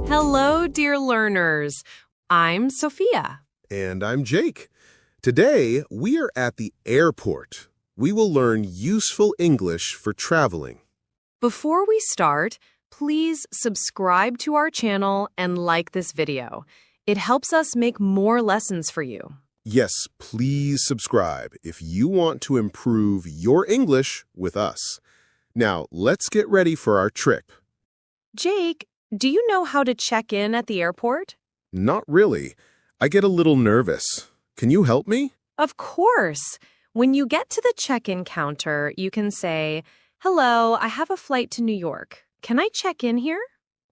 Hello, dear learners. I'm Sophia. And I'm Jake. Today, we are at the airport. We will learn useful English for traveling. Before we start, please subscribe to our channel and like this video. It helps us make more lessons for you. Yes, please subscribe if you want to improve your English with us. Now, let's get ready for our trip. Jake, do you know how to check in at the airport? Not really. I get a little nervous. Can you help me? Of course. When you get to the check-in counter, you can say, "Hello, I have a flight to New York. Can I check in here?"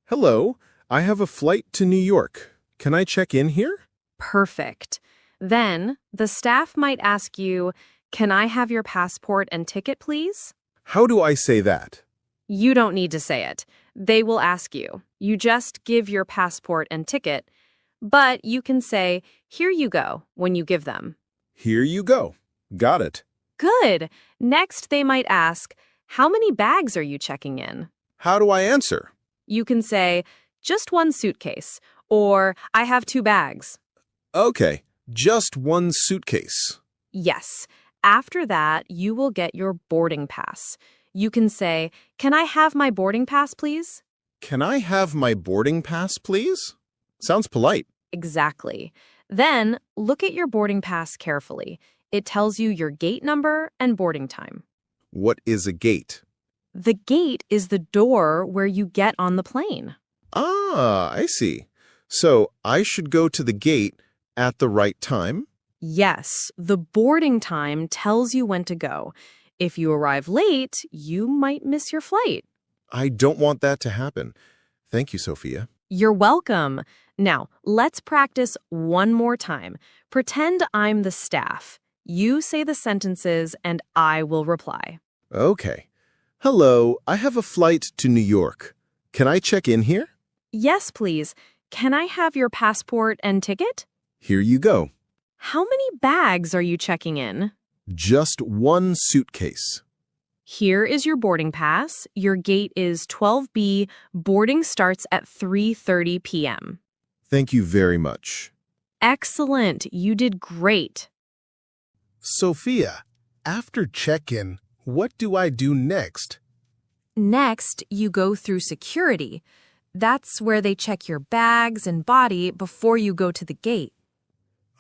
Hello, I have a flight to New York. Can I check in here? Perfect. Then, the staff might ask you, "Can I have your passport and ticket, please?" How do I say that? You don't need to say it. They will ask you. You just give your passport and ticket, but you can say, "Here you go," when you give them. Here you go. Got it. Good. Next, they might ask, "How many bags are you checking in?" How do I answer? You can say, "Just one suitcase," or "I have 2 bags." Okay, just one suitcase. Yes. After that, you will get your boarding pass. You can say, "Can I have my boarding pass, please?" Can I have my boarding pass, please? Sounds polite. Exactly. Then, look at your boarding pass carefully. It tells you your gate number and boarding time. What is a gate? The gate is the door where you get on the plane. Ah, I see. So I should go to the gate at the right time? Yes, the boarding time tells you when to go. If you arrive late, you might miss your flight. I don't want that to happen. Thank you, Sophia. You're welcome. Now, let's practice one more time. Pretend I'm the staff. You say the sentences and I will reply. Okay. Hello, I have a flight to New York. Can I check in here? Yes, please. Can I have your passport and ticket? Here you go. How many bags are you checking in? Just one suitcase. Here is your boarding pass. Your gate is 12B. Boarding starts at 3:30 p.m. Thank you very much. Excellent. You did great. Sophia, after check-in, what do I do next? Next, you go through security. That's where they check your bags and body before you go to the gate.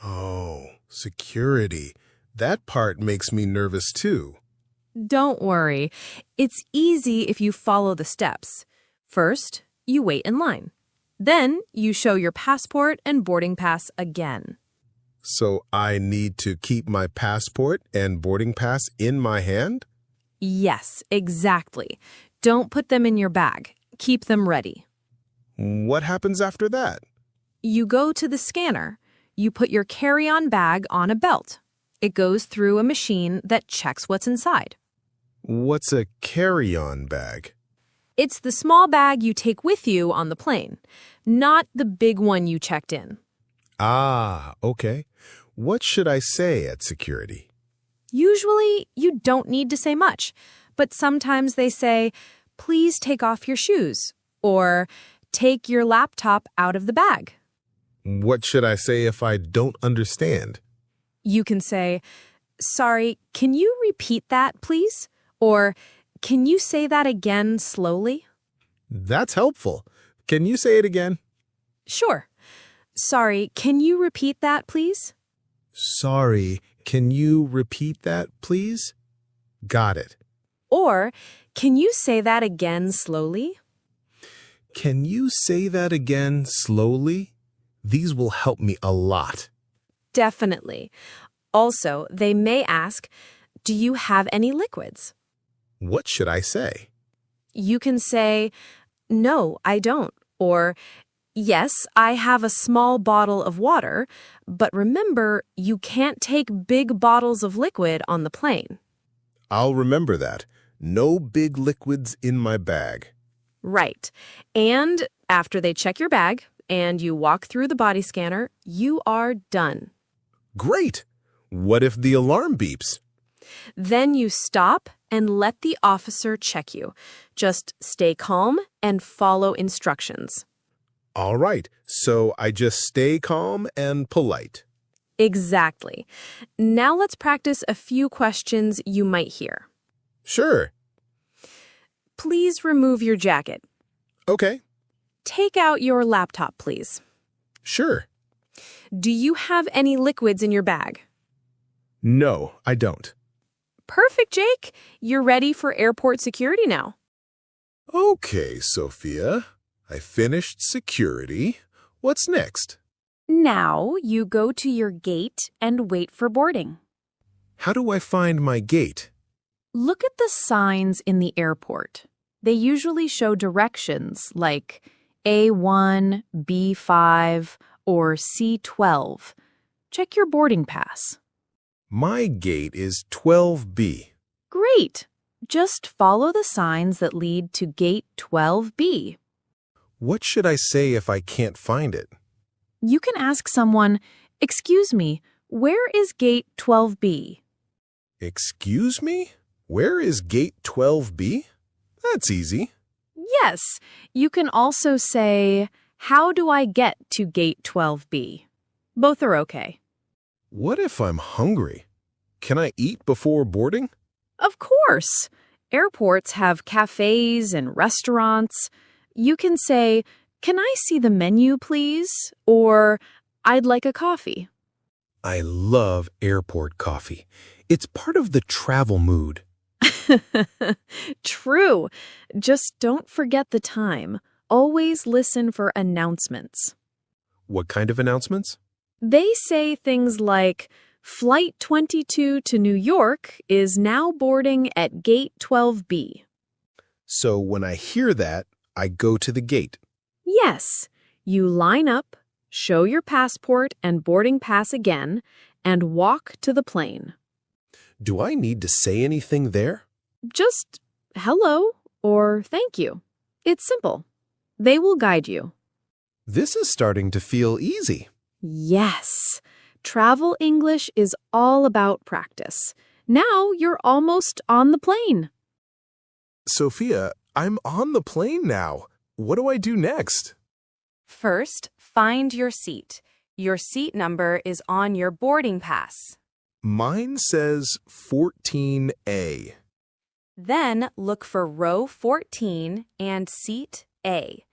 Oh, security. That part makes me nervous too. Don't worry. It's easy if you follow the steps. First, you wait in line. Then, you show your passport and boarding pass again. So I need to keep my passport and boarding pass in my hand? Yes, exactly. Don't put them in your bag. Keep them ready. What happens after that? You go to the scanner. You put your carry-on bag on a belt. It goes through a machine that checks what's inside. What's a carry-on bag? It's the small bag you take with you on the plane, not the big one you checked in. Ah, okay. What should I say at security? Usually, you don't need to say much, but sometimes they say, "Please take off your shoes," or "Take your laptop out of the bag." What should I say if I don't understand? You can say, "Sorry, can you repeat that, please?" Or, "Can you say that again slowly?" That's helpful. Can you say it again? Sure. "Sorry, can you repeat that, please?" Sorry, can you repeat that, please? Got it. Or, "Can you say that again slowly?" Can you say that again slowly? These will help me a lot. Definitely. Also, they may ask, "Do you have any liquids?" What should I say? You can say, "No, I don't," or "Yes, I have a small bottle of water, but remember, you can't take big bottles of liquid on the plane." I'll remember that. No big liquids in my bag. Right. And after they check your bag and you walk through the body scanner, you are done. Great! What if the alarm beeps? Then you stop and let the officer check you. Just stay calm and follow instructions. All right, so I just stay calm and polite. Exactly. Now let's practice a few questions you might hear. Sure. Please remove your jacket. Okay. Take out your laptop, please. Sure. Do you have any liquids in your bag? No, I don't. Perfect, Jake. You're ready for airport security now. Okay, Sophia. I finished security. What's next? Now you go to your gate and wait for boarding. How do I find my gate? Look at the signs in the airport. They usually show directions like A1, B5, or C12. Check your boarding pass. My gate is 12B. Great! Just follow the signs that lead to gate 12B. What should I say if I can't find it? You can ask someone, "Excuse me, where is gate 12B?" Excuse me? Where is gate 12B? That's easy. Yes, you can also say, "How do I get to gate 12B?" Both are okay. What if I'm hungry? Can I eat before boarding? Of course. Airports have cafes and restaurants. You can say, "Can I see the menu, please?" Or, "I'd like a coffee." I love airport coffee. It's part of the travel mood. True. Just don't forget the time. Always listen for announcements. What kind of announcements? They say things like, "Flight 22 to New York is now boarding at gate 12B." So when I hear that, I go to the gate. Yes, you line up, show your passport and boarding pass again, and walk to the plane. Do I need to say anything there? Just hello or thank you. It's simple. They will guide you. This is starting to feel easy. Yes, travel English is all about practice. Now you're almost on the plane. Sophia, I'm on the plane now. What do I do next? First, find your seat. Your seat number is on your boarding pass. Mine says 14A. Then look for row 14 and seat A.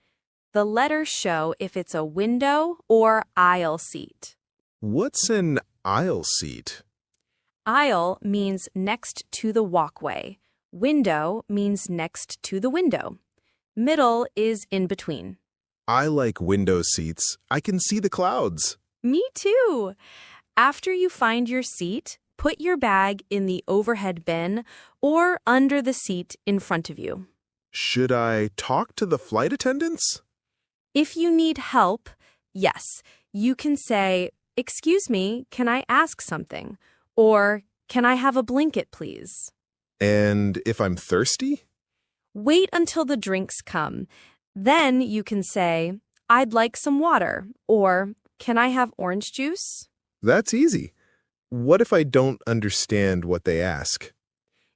The letters show if it's a window or aisle seat. What's an aisle seat? Aisle means next to the walkway. Window means next to the window. Middle is in between. I like window seats. I can see the clouds. Me too. After you find your seat, put your bag in the overhead bin or under the seat in front of you. Should I talk to the flight attendants? If you need help, yes, you can say, "Excuse me, can I ask something?" Or, "Can I have a blanket, please?" And if I'm thirsty? Wait until the drinks come. Then you can say, "I'd like some water," or, "Can I have orange juice?" That's easy. What if I don't understand what they ask?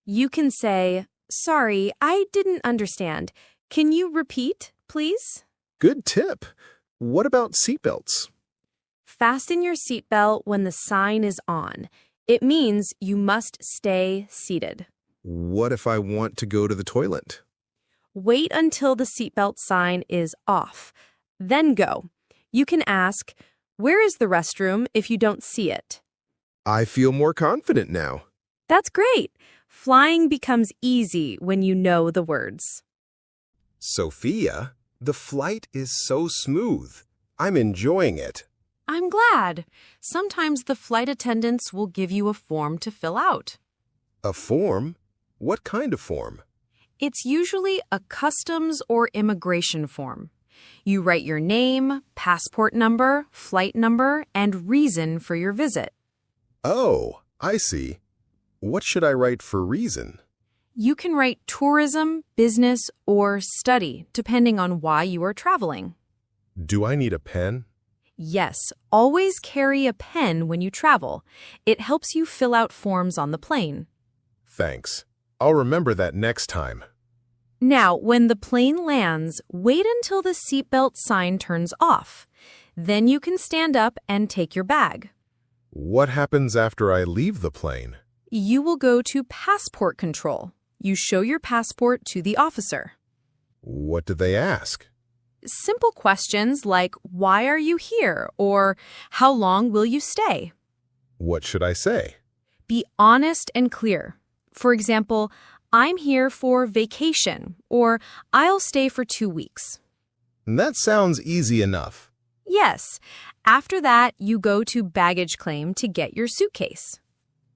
You can say, "Sorry, I didn't understand. Can you repeat, please?" Good tip. What about seatbelts? Fasten your seatbelt when the sign is on. It means you must stay seated. What if I want to go to the toilet? Wait until the seatbelt sign is off. Then go. You can ask, "Where is the restroom?" if you don't see it. I feel more confident now. That's great. Flying becomes easy when you know the words. Sophia, the flight is so smooth. I'm enjoying it. I'm glad. Sometimes the flight attendants will give you a form to fill out. A form? What kind of form? It's usually a customs or immigration form. You write your name, passport number, flight number, and reason for your visit. Oh, I see. What should I write for reason? You can write tourism, business, or study, depending on why you are traveling. Do I need a pen? Yes, always carry a pen when you travel. It helps you fill out forms on the plane. Thanks. I'll remember that next time. Now, when the plane lands, wait until the seatbelt sign turns off. Then you can stand up and take your bag. What happens after I leave the plane? You will go to passport control. You show your passport to the officer. What do they ask? Simple questions like, why are you here? Or how long will you stay? What should I say? Be honest and clear. For example, I'm here for vacation, or I'll stay for 2 weeks. That sounds easy enough. Yes. After that, you go to baggage claim to get your suitcase.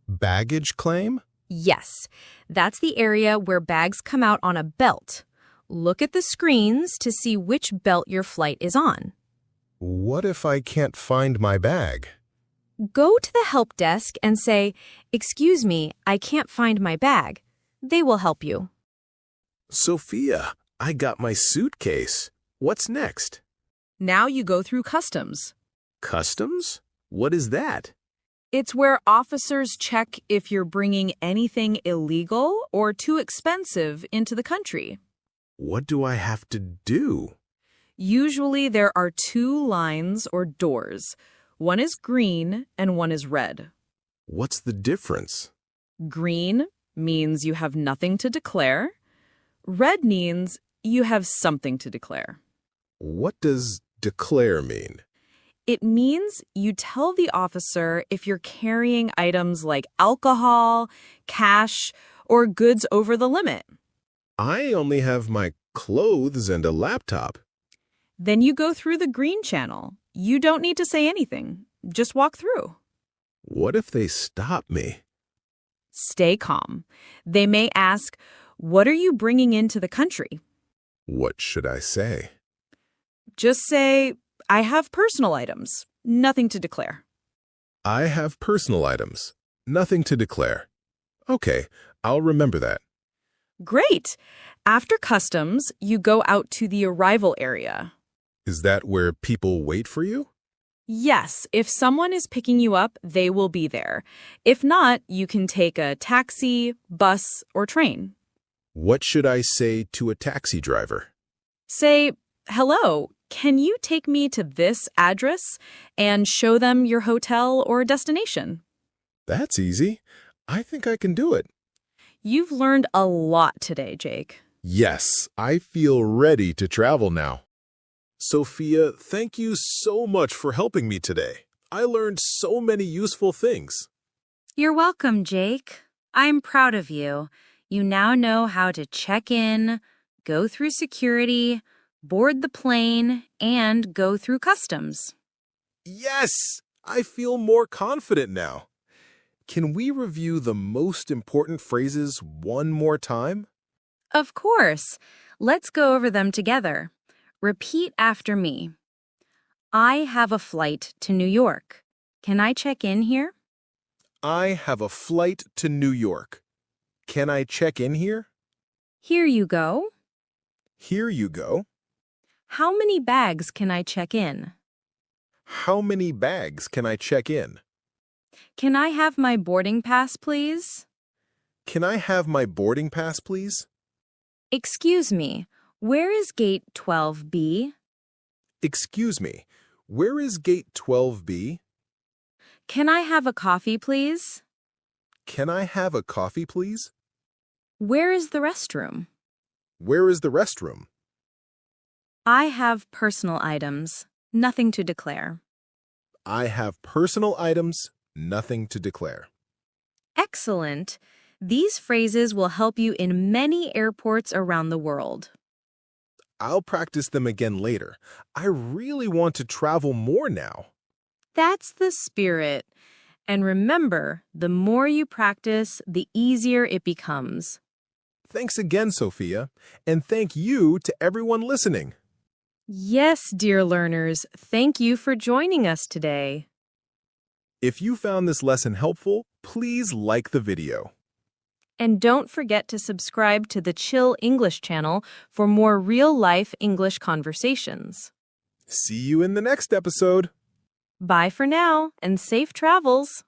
Baggage claim? Yes. That's the area where bags come out on a belt. Look at the screens to see which belt your flight is on. What if I can't find my bag? Go to the help desk and say, "Excuse me, I can't find my bag." They will help you. Sophia, I got my suitcase. What's next? Now you go through customs. Customs? What is that? It's where officers check if you're bringing anything illegal or too expensive into the country. What do I have to do? Usually there are 2 lines or doors. One is green and one is red. What's the difference? Green means you have nothing to declare. Red means you have something to declare. What does declare mean? It means you tell the officer if you're carrying items like alcohol, cash, or goods over the limit. I only have my clothes and a laptop. Then you go through the green channel. You don't need to say anything. Just walk through. What if they stop me? Stay calm. They may ask, "What are you bringing into the country?" What should I say? Just say, "I have personal items. Nothing to declare." I have personal items. Nothing to declare. Okay, I'll remember that. Great. After customs, you go out to the arrival area. Is that where people wait for you? Yes, if someone is picking you up, they will be there. If not, you can take a taxi, bus, or train. What should I say to a taxi driver? Say, "Hello, can you take me to this address?" and show them your hotel or destination. That's easy. I think I can do it. You've learned a lot today, Jake. Yes, I feel ready to travel now. Sophia, thank you so much for helping me today. I learned so many useful things. You're welcome, Jake. I'm proud of you. You now know how to check in, go through security, board the plane, and go through customs. Yes, I feel more confident now. Can we review the most important phrases one more time? Of course. Let's go over them together. Repeat after me. I have a flight to New York. Can I check in here? I have a flight to New York. Can I check in here? Here you go. Here you go. How many bags can I check in? How many bags can I check in? Can I have my boarding pass, please? Can I have my boarding pass, please? Excuse me, where is gate 12B? Excuse me, where is gate 12B? Can I have a coffee, please? Can I have a coffee, please? Where is the restroom? Where is the restroom? I have personal items, nothing to declare. I have personal items, nothing to declare. Excellent. These phrases will help you in many airports around the world. I'll practice them again later. I really want to travel more now. That's the spirit. And remember, the more you practice, the easier it becomes. Thanks again, Sophia, and thank you to everyone listening. Yes, dear learners, thank you for joining us today. If you found this lesson helpful, please like the video. And don't forget to subscribe to the Chill English channel for more real-life English conversations. See you in the next episode. Bye for now, and safe travels!